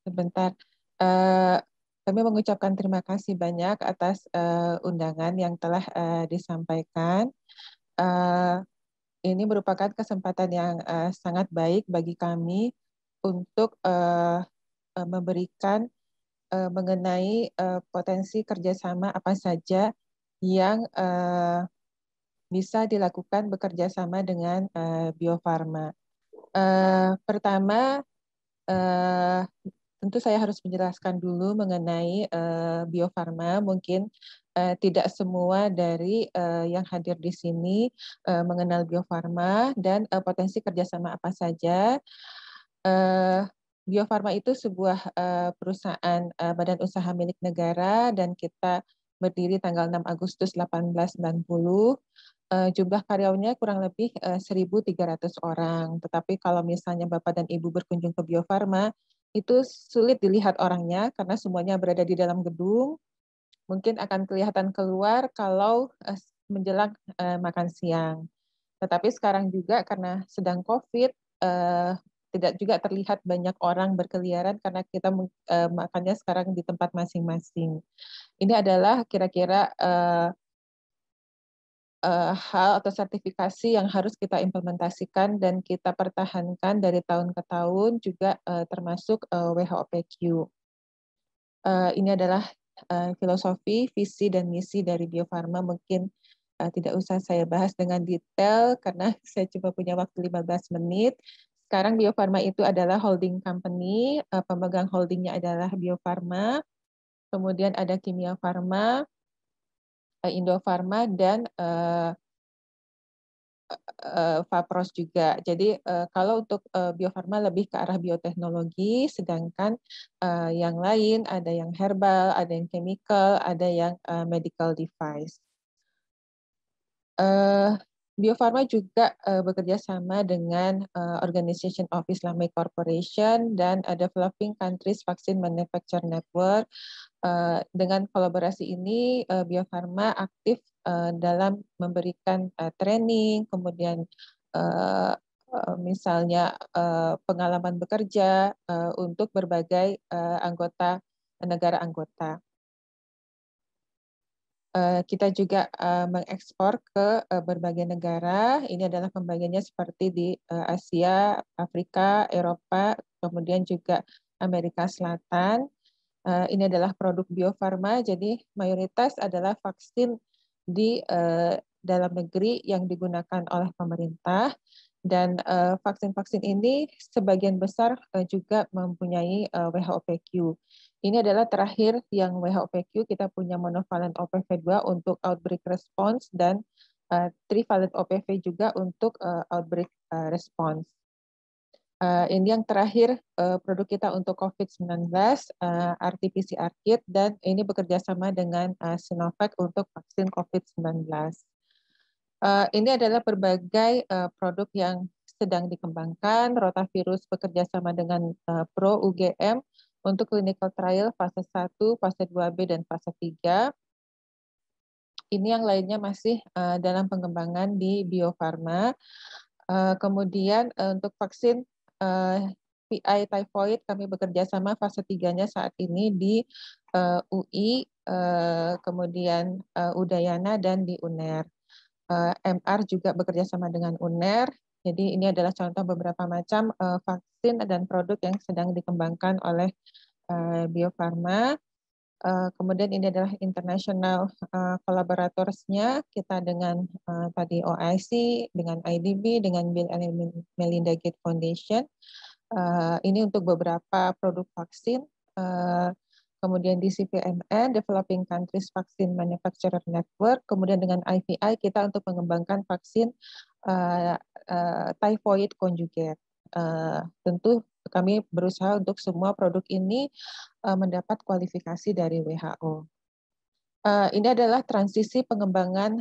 Sebentar. Kami mengucapkan terima kasih banyak atas undangan yang telah disampaikan. Ini merupakan kesempatan yang sangat baik bagi kami untuk memberikan mengenai potensi kerjasama apa saja yang bisa dilakukan bekerja sama dengan Bio Farma. Pertama, tentu saya harus menjelaskan dulu mengenai Bio Farma. Mungkin tidak semua dari yang hadir di sini mengenal Bio Farma dan potensi kerjasama apa saja. Bio Farma itu sebuah perusahaan badan usaha milik negara dan kita berdiri tanggal 6 Agustus 1890. Jumlah karyawannya kurang lebih 1.300 orang. Tetapi kalau misalnya Bapak dan Ibu berkunjung ke Bio Farma, itu sulit dilihat orangnya karena semuanya berada di dalam gedung. Mungkin akan kelihatan keluar kalau menjelang makan siang. Tetapi sekarang juga karena sedang COVID, tidak juga terlihat banyak orang berkeliaran karena kita makannya sekarang di tempat masing-masing. Ini adalah kira-kira hal atau sertifikasi yang harus kita implementasikan dan kita pertahankan dari tahun ke tahun juga termasuk WHO PQ. Ini adalah filosofi, visi, dan misi dari Bio Farma. Mungkin tidak usah saya bahas dengan detail karena saya cuma punya waktu 15 menit. Sekarang Bio Farma itu adalah holding company, pemegang holdingnya adalah Bio Farma, kemudian ada Kimia Farma, Indo Farma, dan Fapros juga. Jadi kalau untuk Bio Farma lebih ke arah bioteknologi, sedangkan yang lain ada yang herbal, ada yang chemical, ada yang medical device. Bio Farma juga bekerja sama dengan Organization of Islamic Corporation dan Developing Countries Vaccine Manufacture Network. Dengan kolaborasi ini, Bio Farma aktif dalam memberikan training, kemudian misalnya pengalaman bekerja untuk berbagai negara anggota. Kita juga mengekspor ke berbagai negara. Ini adalah pembagiannya seperti di Asia, Afrika, Eropa, kemudian juga Amerika Selatan. Ini adalah produk Bio Farma, jadi mayoritas adalah vaksin di dalam negeri yang digunakan oleh pemerintah. Dan vaksin-vaksin ini sebagian besar juga mempunyai WHO PQ. Ini adalah terakhir yang WHO PQ, kita punya monovalent OPV2 untuk outbreak response dan trivalent OPV juga untuk outbreak response. Ini yang terakhir produk kita untuk COVID-19, RT-PCR kit, dan ini bekerja sama dengan Sinovac untuk vaksin COVID-19. Ini adalah berbagai produk yang sedang dikembangkan. Rotavirus bekerja sama dengan Pro UGM untuk clinical trial fase 1, fase 2B, dan fase 3. Ini yang lainnya masih dalam pengembangan di Bio Farma. Kemudian untuk vaksin PI typhoid kami bekerja sama fase 3-nya saat ini di UI, kemudian Udayana, dan di UNER. MR juga bekerja sama dengan UNER. Jadi ini adalah contoh beberapa macam vaksin dan produk yang sedang dikembangkan oleh Bio Farma. Kemudian ini adalah international collaborators-nya, kita dengan tadi OIC, dengan IDB, dengan Bill and Melinda Gates Foundation. Ini untuk beberapa produk vaksin. Kemudian di CPMN, Developing Countries Vaccine Manufacturer Network, kemudian dengan IVI kita untuk mengembangkan vaksin typhoid conjugate. Tentu kami berusaha untuk semua produk ini mendapat kualifikasi dari WHO. Ini adalah transisi pengembangan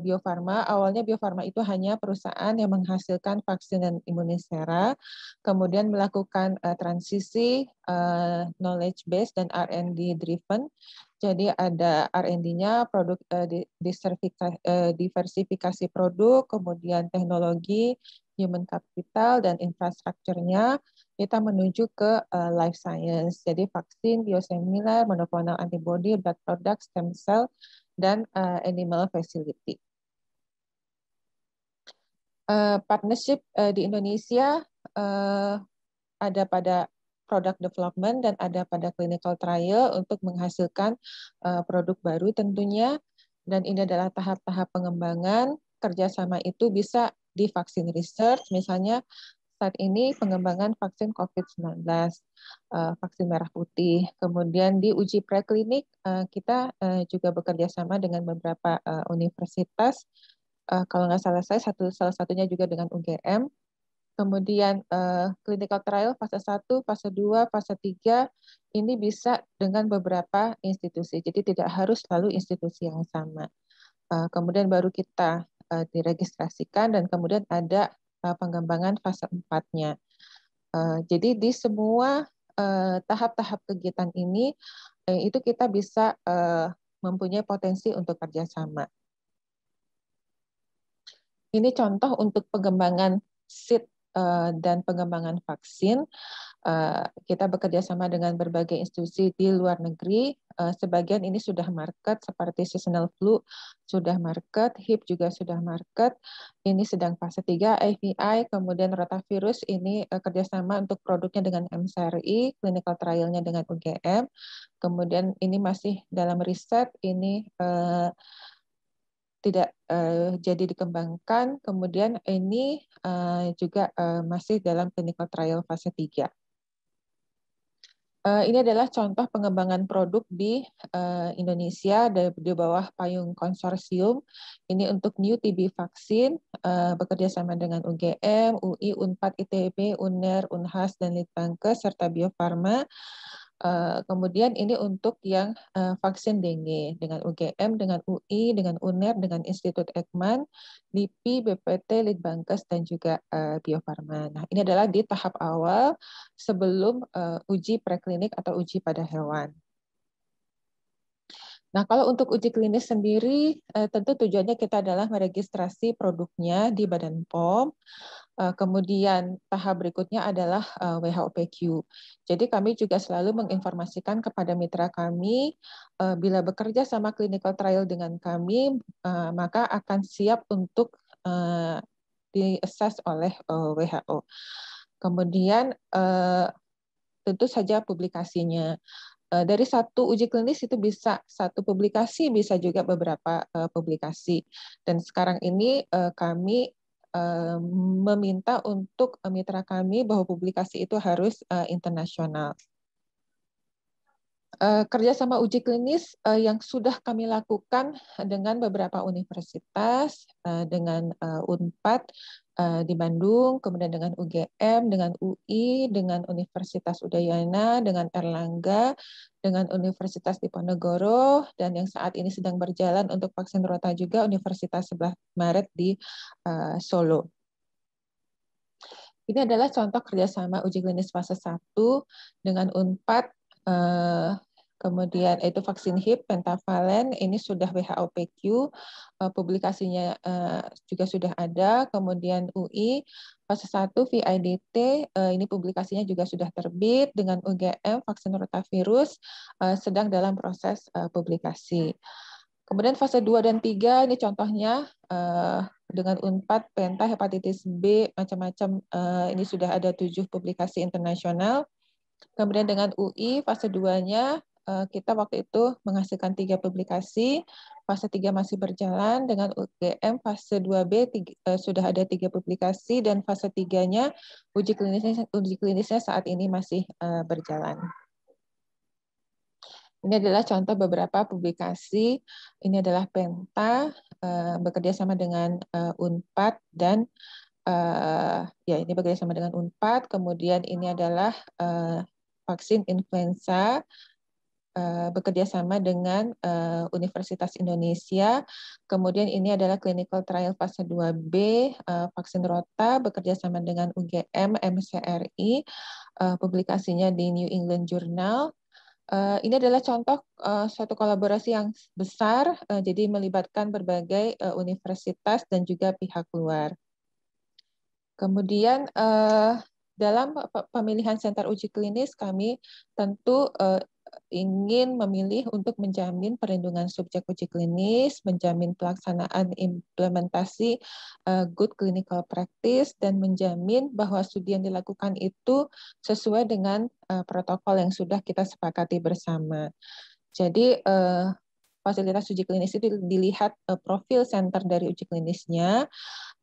Bio Farma. Awalnya Bio Farma itu hanya perusahaan yang menghasilkan vaksin dan imunisera, kemudian melakukan transisi knowledge base dan R&D driven. Jadi ada R&D-nya, produk diversifikasi produk, kemudian teknologi, human capital, dan infrastrukturnya. Kita menuju ke life science. Jadi vaksin, biosimilar, monoclonal antibody, blood product, stem cell, dan animal facility. Partnership di Indonesia ada pada product development dan ada pada clinical trial untuk menghasilkan produk baru tentunya. Dan ini adalah tahap-tahap pengembangan. Kerjasama itu bisa di vaksin research, misalnya saat ini pengembangan vaksin COVID-19, vaksin merah putih. Kemudian di uji preklinik, kita juga bekerja sama dengan beberapa universitas. Kalau nggak salah saya, salah satunya juga dengan UGM. Kemudian clinical trial fase 1, fase 2, fase 3 ini bisa dengan beberapa institusi. Jadi tidak harus selalu institusi yang sama. Kemudian baru kita diregistrasikan dan kemudian ada pengembangan fase 4-nya. Jadi di semua tahap-tahap kegiatan ini itu kita bisa mempunyai potensi untuk kerjasama. Ini contoh untuk pengembangan seed dan pengembangan vaksin. Kita bekerja sama dengan berbagai institusi di luar negeri. Sebagian ini sudah market, seperti seasonal flu sudah market, HIV juga sudah market. Ini sedang fase 3, IVI, kemudian rotavirus ini kerjasama untuk produknya dengan MCRI, clinical trial-nya dengan UGM. Kemudian ini masih dalam riset, ini tidak jadi dikembangkan, kemudian ini juga masih dalam clinical trial fase 3. Ini adalah contoh pengembangan produk di Indonesia di bawah payung konsorsium. Ini untuk new TB vaksin, bekerja sama dengan UGM, UI, Unpad, ITB, UNER, Unhas, dan Litbangkes, serta Bio Farma. Kemudian ini untuk yang vaksin dengue dengan UGM, dengan UI, dengan UNER, dengan Institut Eijkman, LIPI, BPT, Litbangkes, dan juga Bio Farma. Nah, ini adalah di tahap awal sebelum uji preklinik atau uji pada hewan. Nah, kalau untuk uji klinis sendiri, tentu tujuannya kita adalah meregistrasi produknya di Badan POM. Kemudian tahap berikutnya adalah WHO PQ. Jadi kami juga selalu menginformasikan kepada mitra kami, bila bekerja sama clinical trial dengan kami, maka akan siap untuk di-assess oleh WHO. Kemudian tentu saja publikasinya. Dari satu uji klinis itu bisa satu publikasi, bisa juga beberapa publikasi. Dan sekarang ini kami meminta untuk mitra kami bahwa publikasi itu harus internasional. Kerjasama uji klinis yang sudah kami lakukan dengan beberapa universitas, dengan Unpad di Bandung, kemudian dengan UGM, dengan UI, dengan Universitas Udayana, dengan Erlangga, dengan Universitas Diponegoro, dan yang saat ini sedang berjalan untuk vaksin Rota juga Universitas 11 Maret di Solo. Ini adalah contoh kerjasama uji klinis fase 1 dengan Unpad, kemudian itu vaksin HIV, pentavalen, ini sudah WHO PQ, publikasinya juga sudah ada, kemudian UI, fase 1 VIDT, ini publikasinya juga sudah terbit, dengan UGM, vaksin rotavirus, sedang dalam proses publikasi. Kemudian fase 2 dan 3, ini contohnya dengan Unpad, Penta, hepatitis B, macam-macam, ini sudah ada 7 publikasi internasional. Kemudian dengan UI, fase 2-nya, kita waktu itu menghasilkan 3 publikasi, fase 3 masih berjalan, dengan UGM fase 2B sudah ada 3 publikasi, dan fase 3-nya uji klinisnya saat ini masih berjalan. Ini adalah contoh beberapa publikasi, ini adalah Penta, bekerja sama dengan Unpad, dan ya ini bekerja sama dengan Unpad, kemudian ini adalah vaksin influenza, bekerja sama dengan Universitas Indonesia. Kemudian ini adalah clinical trial fase 2B, vaksin Rota, bekerja sama dengan UGM, MCRI, publikasinya di New England Journal. Ini adalah contoh suatu kolaborasi yang besar, jadi melibatkan berbagai universitas dan juga pihak luar. Kemudian dalam pemilihan sentra uji klinis kami tentu ingin memilih untuk menjamin perlindungan subjek uji klinis, menjamin pelaksanaan implementasi good clinical practice, dan menjamin bahwa studi yang dilakukan itu sesuai dengan protokol yang sudah kita sepakati bersama. Jadi fasilitas uji klinis itu dilihat profil center dari uji klinisnya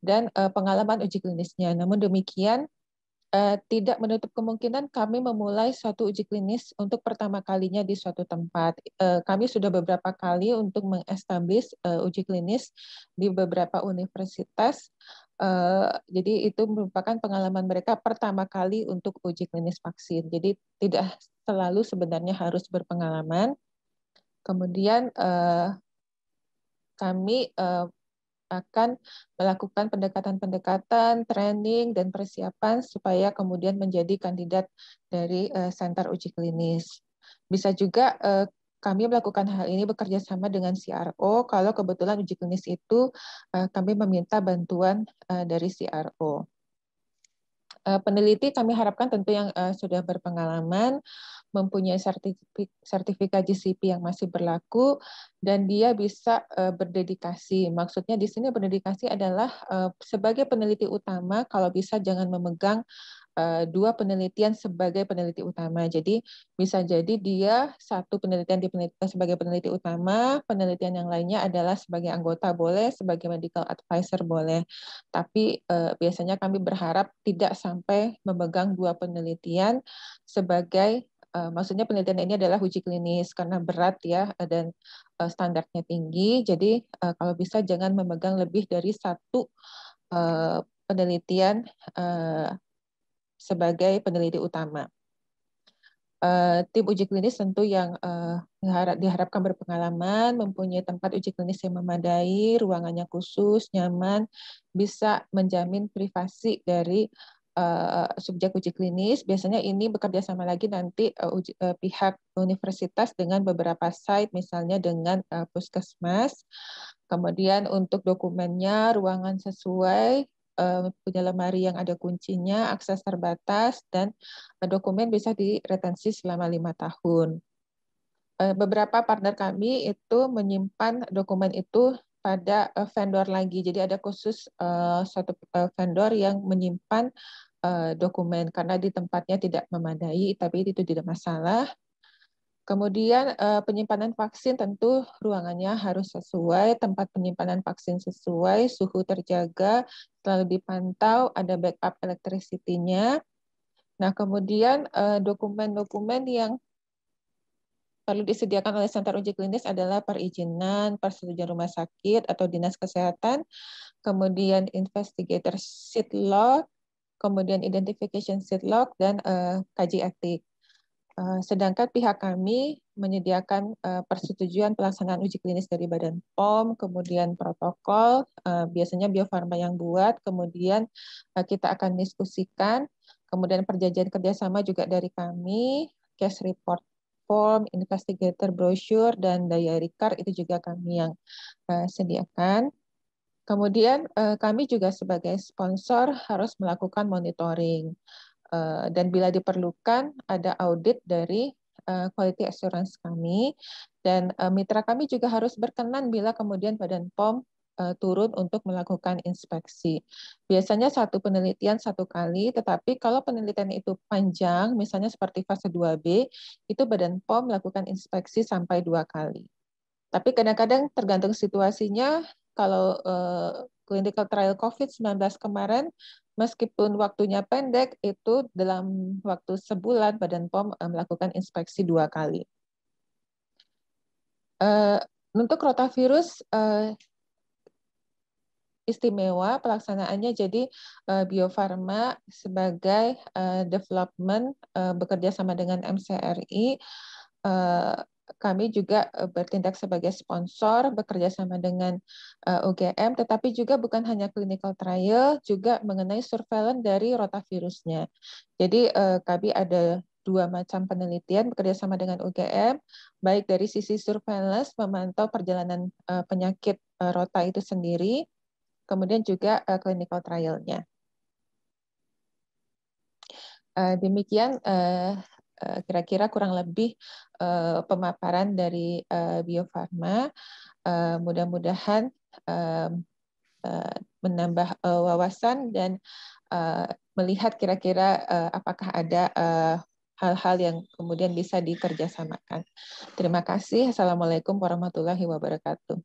dan pengalaman uji klinisnya. Namun demikian, tidak menutup kemungkinan kami memulai suatu uji klinis untuk pertama kalinya di suatu tempat. Kami sudah beberapa kali untuk mengestablish uji klinis di beberapa universitas. Jadi itu merupakan pengalaman mereka pertama kali untuk uji klinis vaksin. Jadi tidak selalu sebenarnya harus berpengalaman. Kemudian kami akan melakukan pendekatan-pendekatan, training, dan persiapan supaya kemudian menjadi kandidat dari sentra uji klinis. Bisa juga kami melakukan hal ini bekerja sama dengan CRO kalau kebetulan uji klinis itu kami meminta bantuan dari CRO. Peneliti kami harapkan tentu yang sudah berpengalaman, mempunyai sertifikat GCP yang masih berlaku, dan dia bisa berdedikasi. Maksudnya di sini berdedikasi adalah sebagai peneliti utama, kalau bisa jangan memegang dua penelitian sebagai peneliti utama. Jadi bisa jadi dia satu penelitian sebagai peneliti utama, penelitian yang lainnya adalah sebagai anggota boleh, sebagai medical advisor boleh. Tapi biasanya kami berharap tidak sampai memegang dua penelitian sebagai maksudnya penelitian ini adalah uji klinis karena berat ya dan standarnya tinggi. Jadi kalau bisa jangan memegang lebih dari satu penelitian sebagai peneliti utama. Tim uji klinis tentu yang diharapkan berpengalaman, mempunyai tempat uji klinis yang memadai, ruangannya khusus, nyaman, bisa menjamin privasi dari subjek uji klinis. Biasanya ini bekerja sama lagi nanti pihak universitas dengan beberapa site, misalnya dengan puskesmas. Kemudian untuk dokumennya, ruangan sesuai, punya lemari yang ada kuncinya, akses terbatas, dan dokumen bisa diretensi selama 5 tahun. Beberapa partner kami itu menyimpan dokumen itu pada vendor lagi. Jadi ada khusus suatu vendor yang menyimpan dokumen karena di tempatnya tidak memadai, tapi itu tidak masalah. Kemudian penyimpanan vaksin tentu ruangannya harus sesuai, tempat penyimpanan vaksin sesuai, suhu terjaga, selalu dipantau, ada backup electricity-nya. Nah, kemudian dokumen-dokumen yang perlu disediakan oleh sentra uji klinis adalah perizinan, persetujuan rumah sakit atau dinas kesehatan, kemudian investigator sheet log, kemudian identification sheet log, dan kaji etik. Sedangkan pihak kami menyediakan persetujuan pelaksanaan uji klinis dari Badan POM, kemudian protokol, biasanya Bio Farma yang buat, kemudian kita akan diskusikan, kemudian perjanjian kerjasama juga dari kami, case report form, investigator brochure, dan diary card itu juga kami yang sediakan. Kemudian kami juga sebagai sponsor harus melakukan monitoring. Dan bila diperlukan ada audit dari quality assurance kami, dan mitra kami juga harus berkenan bila kemudian Badan POM turun untuk melakukan inspeksi. Biasanya satu penelitian satu kali, tetapi kalau penelitian itu panjang, misalnya seperti fase 2B, itu Badan POM melakukan inspeksi sampai 2 kali. Tapi kadang-kadang tergantung situasinya, kalau clinical trial COVID-19 kemarin, meskipun waktunya pendek, itu dalam waktu sebulan Badan POM melakukan inspeksi 2 kali. Untuk rotavirus istimewa pelaksanaannya, jadi Bio Farma sebagai development bekerja sama dengan MCRI, kami juga bertindak sebagai sponsor, bekerja sama dengan UGM, tetapi juga bukan hanya clinical trial, juga mengenai surveillance dari rotavirusnya. Jadi kami ada dua macam penelitian bekerjasama dengan UGM, baik dari sisi surveillance memantau perjalanan penyakit rota itu sendiri, kemudian juga clinical trial-nya. Demikian kira-kira kurang lebih pemaparan dari Bio Farma. Mudah-mudahan menambah wawasan dan melihat kira-kira apakah ada hal-hal yang kemudian bisa dikerjasamakan. Terima kasih. Assalamualaikum warahmatullahi wabarakatuh.